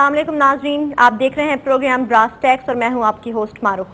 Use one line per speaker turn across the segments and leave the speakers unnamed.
अस्सलाम वालेकुम नाज़रीन, आप देख रहे हैं प्रोग्राम ब्रास टैक्स और मैं हूं आपकी होस्ट मारूफ।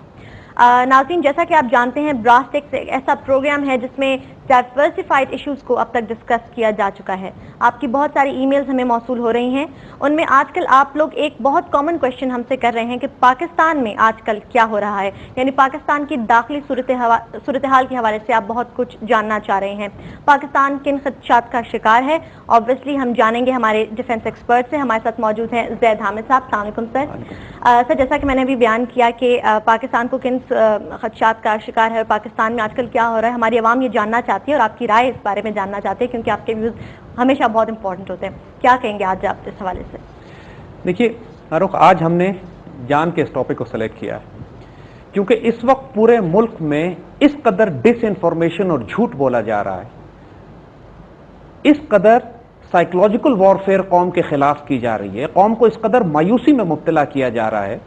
नाज़रीन, जैसा कि आप जानते हैं ब्रास टैक्स एक ऐसा प्रोग्राम है जिसमें डाइवर्सिफाइड इश्यूज को अब तक डिस्कस किया जा चुका है। आपकी बहुत सारी ईमेल्स हमें मौसूल हो रही हैं, उनमें आजकल आप लोग एक बहुत कॉमन क्वेश्चन हमसे कर रहे हैं कि पाकिस्तान में आजकल क्या हो रहा है, यानी पाकिस्तान की दाखिली सूरत हाल के हवाले से आप बहुत कुछ जानना चाह रहे हैं। पाकिस्तान किन खदशात का शिकार है, ऑब्वियसली हम जानेंगे हमारे डिफेंस एक्सपर्ट से। हमारे साथ मौजूद हैं ज़ैद हामिद साहब। अस्सलाम वालेकुम सर। सर, जैसा कि मैंने अभी बयान किया कि पाकिस्तान को किन खदशात का शिकार है और पाकिस्तान में आजकल क्या हो रहा है, हमारी आवाम ये जानना चाहती है और आपकी राय इस बारे में जानना चाहते हैं, क्योंकि आपके व्यूज़ हमेशा बहुत इंपॉर्टेंट होते हैं। क्या कहेंगे आज आप इस हवाले से?
देखिए फारूक, आज हमने जान के इस टॉपिक को सेलेक्ट किया है क्योंकि इस वक्त पूरे मुल्क में इस कदर डिस इन्फॉर्मेशन और झूठ बोला जा रहा है, इस कदर साइकोलॉजिकल वॉरफेयर कौम के खिलाफ की जा रही है, कौम को इस कदर मायूसी में मुब्तला किया जा रहा है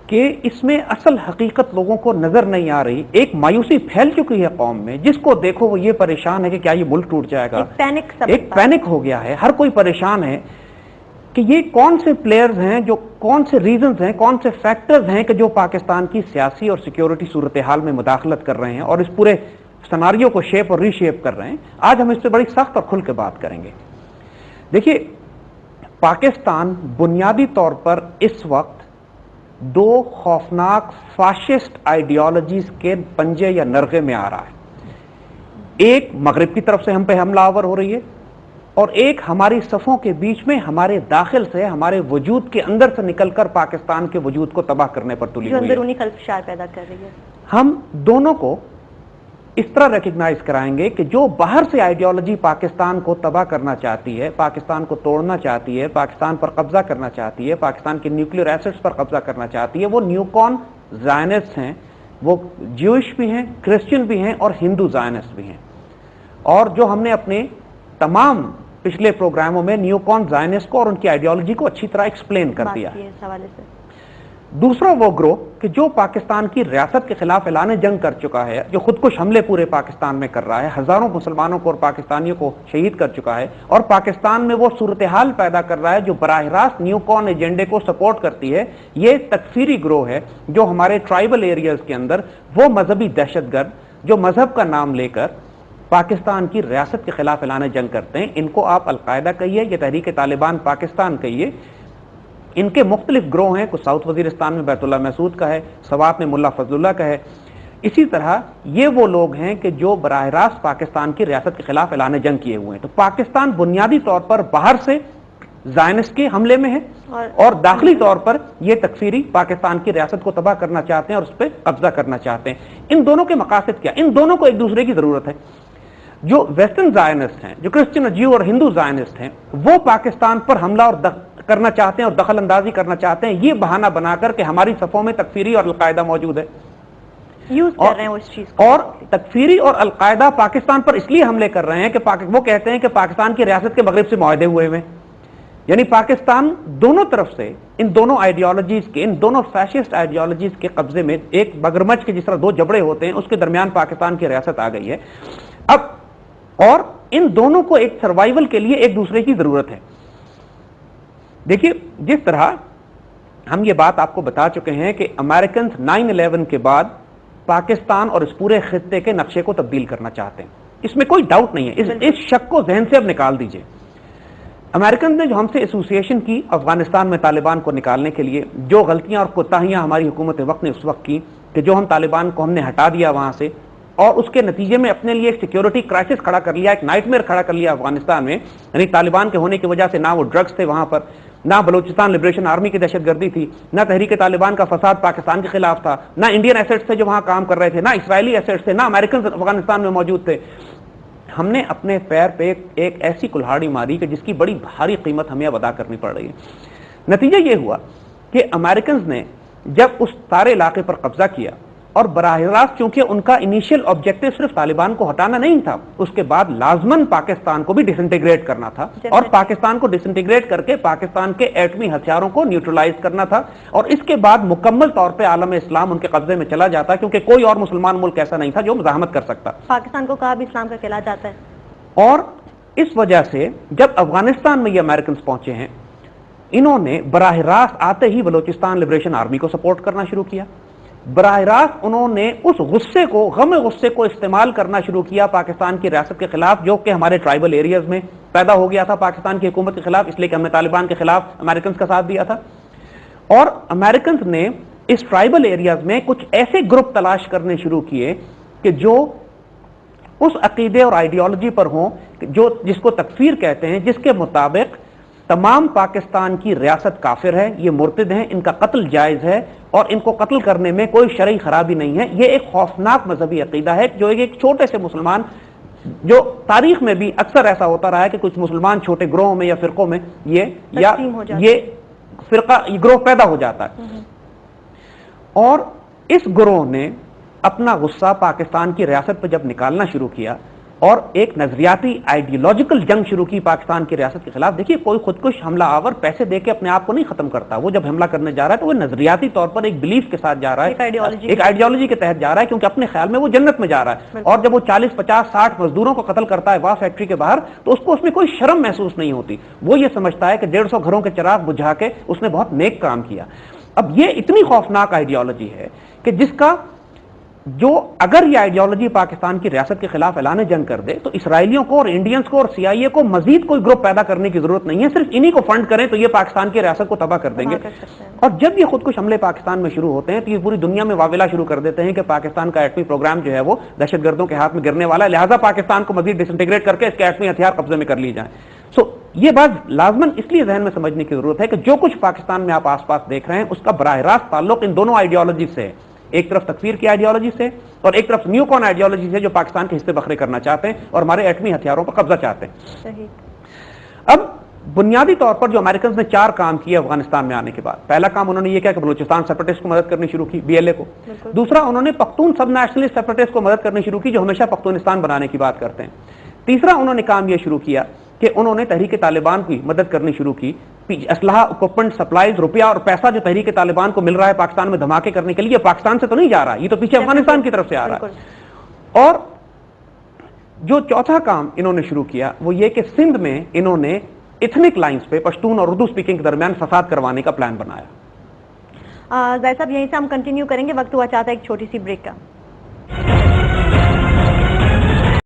कि इसमें असल हकीकत लोगों को नजर नहीं आ रही। एक मायूसी फैल चुकी है कौम में, जिसको देखो वो ये परेशान है कि क्या ये मुल्क टूट जाएगा। एक पैनिक हो गया है, हर कोई परेशान है कि ये कौन से प्लेयर्स हैं, जो कौन से रीजंस हैं, कौन से फैक्टर्स हैं कि जो पाकिस्तान की सियासी और सिक्योरिटी सूरत हाल में मुदाखलत कर रहे हैं और इस पूरे सिनारियो को शेप और रीशेप कर रहे हैं। आज हम इस पर बड़ी सख्त और खुल के बात करेंगे। देखिए, पाकिस्तान बुनियादी तौर पर इस वक्त दो खौफनाक फाशिस्ट आइडियोलॉजीज के पंजे या नरगे में आ रहा है। एक मगरिब की तरफ से हम पे हमलावर हो रही है और एक हमारी सफ़ों के बीच में हमारे दाखिल से, हमारे वजूद के अंदर से निकलकर पाकिस्तान के वजूद को तबाह करने पर तुली हुई है,
अंदरूनी खलफशार पैदा कर रही है।
हम दोनों को इस तरह रिकग्नाइज कराएंगे कि जो बाहर से आइडियोलॉजी पाकिस्तान को तबाह करना चाहती है, पाकिस्तान को तोड़ना चाहती है, पाकिस्तान पर कब्जा करना चाहती है, पाकिस्तान के न्यूक्लियर एसेट्स पर कब्जा करना चाहती है, वो न्यूकॉन ज़ायनिस्ट हैं, वो ज्यूइश भी हैं, क्रिश्चियन भी हैं और हिंदू ज़ायनिस्ट भी हैं। और जो हमने अपने तमाम पिछले प्रोग्रामों में न्यूकॉन ज़ायनिस्ट को और उनकी आइडियोलॉजी को अच्छी तरह एक्सप्लेन कर दिया है।
इस हवाले से
दूसरा वो ग्रोह कि जो पाकिस्तान की रियासत के खिलाफ ऐलान जंग कर चुका है, जो खुदकुश हमले पूरे पाकिस्तान में कर रहा है, हजारों मुसलमानों को और पाकिस्तानियों को शहीद कर चुका है और पाकिस्तान में वो सूरत हाल पैदा कर रहा है जो बराह रास्त न्यूकॉन एजेंडे को सपोर्ट करती है। ये तकफीरी ग्रोह है जो हमारे ट्राइबल एरियाज के अंदर वो मजहबी दहशतगर्द जो मजहब का नाम लेकर पाकिस्तान की रियासत के खिलाफ ऐलान जंग करते हैं। इनको आप अलकायदा कहिए या तहरीक तालिबान पाकिस्तान कहिए, इनके मुख्तलिफ ग्रोह हैं। कुछ साउथ वजीरिस्तान में बैतुल्ला महसूद का है, सवात में मुल्ला फजलुल्लाह का है। इसी तरह ये वो लोग हैं कि जो बराह रास्त पाकिस्तान की रियासत के खिलाफ ऐलान जंग किए हुए हैं। तो पाकिस्तान बुनियादी तौर पर बाहर से ज़ायनिस्ट के हमले में है और दाखिली तौर पर ये तकफीरी पाकिस्तान की रियासत को तबाह करना चाहते हैं और उस पर कब्जा करना चाहते हैं। इन दोनों के मकासद क्या? इन दोनों को एक दूसरे की जरूरत है। जो वेस्टर्न ज़ायनिस्ट हैं, जो क्रिश्चियन, ज्यू और हिंदू ज़ायनिस्ट हैं, वो पाकिस्तान पर हमला और करना चाहते हैं और दखल अंदाजी करना चाहते हैं, ये बहाना बनाकर कि हमारी सफ़ों में तकफीरी और अलकायदा मौजूद है,
यूज कर रहे हैं उस चीज को।
और तकफीरी और अलकायदा पाकिस्तान पर इसलिए हमले कर रहे हैं कि वो कहते हैं कि पाकिस्तान की रियासत के मगरिब से मुआहदे हुए हैं। यानी पाकिस्तान दोनों तरफ से इन दोनों आइडियोलॉजीज के, इन दोनों फैशिस्ट आइडियोलॉजीज के कब्जे में, एक मगरमच्छ के जिस तरह दो जबड़े होते हैं उसके दरमियान पाकिस्तान की रियासत आ गई है अब। और इन दोनों को एक सर्वाइवल के लिए एक दूसरे की जरूरत है। देखिए, जिस तरह हम ये बात आपको बता चुके हैं कि अमेरिकन 9/11 के बाद पाकिस्तान और इस पूरे खित्ते के नक्शे को तब्दील करना चाहते हैं, इसमें कोई डाउट नहीं है। इस शक को जहन से अब निकाल दीजिए। अमेरिकन ने जो हमसे एसोसिएशन की अफगानिस्तान में तालिबान को निकालने के लिए, जो गलतियां और कोताहियां हमारी हुकूमत वक्त ने उस वक्त की कि जो हम तालिबान को हमने हटा दिया वहां से और उसके नतीजे में अपने लिए एक सिक्योरिटी क्राइसिस खड़ा कर लिया, एक नाइटमेयर खड़ा कर लिया अफगानिस्तान में। यानी तालिबान के होने की वजह से ना वो ड्रग्स थे वहां पर, ना बलूचिस्तान लिबरेशन आर्मी की दहशतगर्दी थी, ना तहरीक तालिबान का फसाद पाकिस्तान के खिलाफ था, ना इंडियन एसेट्स थे जो वहां काम कर रहे थे, ना इसराइली एसेट्स थे, ना अमेरिकन अफगानिस्तान में मौजूद थे। हमने अपने पैर पे एक ऐसी कुल्हाड़ी मारी कि जिसकी बड़ी भारी कीमत हमें अब अदा करनी पड़ रही है। नतीजा ये हुआ कि अमेरिकन ने जब उस सारे इलाके पर कब्जा किया और बराह रास्त, चूंकि उनका इनिशियल ऑब्जेक्टिव सिर्फ तालिबान को हटाना नहीं था, उसके बाद लाजमन पाकिस्तान को भी डिसइंटीग्रेट करना था और पाकिस्तान को डिसइंटीग्रेट करके पाकिस्तान के एटमी हथियारों को न्यूट्रलाइज करना था और इसके बाद मुकम्मल तौर पे आलम इस्लाम उनके कब्जे में चला जाता, क्योंकि कोई और मुसलमान मुल्क ऐसा नहीं था जो मुजाहमत कर सकता।
पाकिस्तान को कहा भी इस्लाम का किला जाता है।
और इस वजह से जब अफगानिस्तान में ये अमेरिकन पहुंचे हैं انہوں نے براہ راست آتے ہی بلوچستان لبریشن آرمی کو سپورٹ کرنا شروع کیا. براہ راست انہوں نے اس غصے کو، غم غصے کو استعمال کرنا شروع کیا پاکستان کی ریاست کے خلاف، جو کہ ہمارے ٹرائبل ایریاز میں پیدا ہو گیا تھا پاکستان کی حکومت کے خلاف، اس لیے کہ ہم نے طالبان کے خلاف امریکنز کا ساتھ دیا تھا. اور امریکنز نے اس ٹرائبل ایریاز میں کچھ ایسے گروپ تلاش کرنے شروع کیے کہ جو اس عقیدے اور آئیڈیالوجی پر ہوں جس کو تکفیر کہتے ہیں، جس کے مطابق تمام پاکستان کی ریاست کافر ہے، یہ مرتد ہیں، ان کا قتل جائز ہے اور ان کو قتل کرنے میں کوئی شرعی خرابی نہیں ہے. یہ ایک خوفناک مذہبی عقیدہ ہے جو ایک چھوٹے سے مسلمان، جو تاریخ میں بھی اکثر ایسا ہوتا رہا ہے کہ کچھ مسلمان چھوٹے گروہوں میں یا فرقوں میں یہ فرقہ یہ گروہ پیدا ہو جاتا ہے. اور اس گروہ نے اپنا غصہ پاکستان کی ریاست پہ جب نکالنا شروع کیا اور ایک نظریاتی آئیڈیالوجیکل جنگ شروع کی پاکستان کی ریاست کے خلاف. دیکھیے کوئی خودکش حملہ آور پیسے دے کے اپنے آپ کو نہیں ختم کرتا، وہ جب حملہ کرنے جا رہا ہے تو وہ نظریاتی طور پر ایک بلیف کے ساتھ جا رہا ہے، ایک آئیڈیالوجی کے تحت جا رہا ہے، کیونکہ اپنے خیال میں وہ جنت میں جا رہا ہے. اور جب وہ 40 50 60 مزدوروں کو قتل کرتا ہے واہ فیکٹری کے باہر تو اس کو اس میں کوئی شرم محسوس نہیں ہوتی. وہ یہ سمجھتا ہے کہ 150 گھروں کے چراغ بجھا کے اس نے بہت نیک کام کیا. اب یہ اتنی خوفناک آئیڈیالوجی ہے کہ جس کا جو اگر یہ آئیڈیالوجی پاکستان کی ریاست کے خلاف اعلان جنگ کر دے تو اسرائیلیوں کو اور انڈینز کو اور سی آئی اے کو مزید کوئی گروپ پیدا کرنے کی ضرورت نہیں ہے، صرف انہی کو فنڈ کریں تو یہ پاکستان کی ریاست کو تباہ کر دیں گے. اور جب یہ خودکش حملے پاکستان میں شروع ہوتے ہیں تو یہ پوری دنیا میں واویلا شروع کر دیتے ہیں کہ پاکستان کا ایٹمی پروگرام جو ہے وہ دہشت گردوں کے ہاتھ میں گرنے والا ہے، لہٰذا پاکستان کو مزید ڈس انٹیگریٹ کر کے اس کے ایٹمی ہتھیار قبضے میں کر لی جائیں. یہ بات لازماً اس لیے ذہن میں سمجھنے کی ضرورت ہے کہ جو کچھ پاکستان میں آپ آس پاس دیکھ رہے ہیں اس کا براہ راست تعلق ان دونوں آئیڈیالوجی سے ہے، ایک طرف تکفیر کی آئیڈیالوجی سے اور ایک طرف نیو کون آئیڈیالوجی سے جو پاکستان کے حصے بکھرے کرنا چاہتے ہیں اور ہمارے ایٹمی ہتھیاروں پر قبضہ چاہتے ہیں.
صحیح.
اب بنیادی طور پر جو امریکنز نے 4 کام کیے افغانستان میں آنے کے بعد، پہلا کام انہوں نے یہ کیا کہ بلوچستان سیپریٹسٹ کو مدد کرنی شروع کی، بی ایل اے کو. دوسرا انہوں نے پختون سب نیشنلسٹ سیپریٹسٹ کو مدد کرنی شروع کی جو ہمیشہ پختونستان بنانے کی بات کرتے ہیں. تیسرا انہوں نے کام یہ شروع کیا کہ انہوں نے تحریک طالبان کی مدد کرنی شروع کی، اسلحہ، اکوپمنٹ، سپلائز، روپیہ اور پیسہ جو تحریک طالبان کو مل رہا ہے پاکستان میں دھماکے کرنے کے لیے پاکستان سے تو نہیں جا رہا، یہ تو پیچھے افغانستان کی طرف سے آ رہا ہے. اور جو چوتھا کام انہوں نے شروع کیا وہ یہ کہ سندھ میں انہوں نے ایتھنک لائنز پہ پشتون اور اردو سپیکنگ کے درمیان فساد کروانے کا پلان بنایا.
زاہد صاحب یہیں سے ہم کنٹینیو کریں گے، وقت ہوا چاہتا ہے ایک چھوٹی سی بریک کا.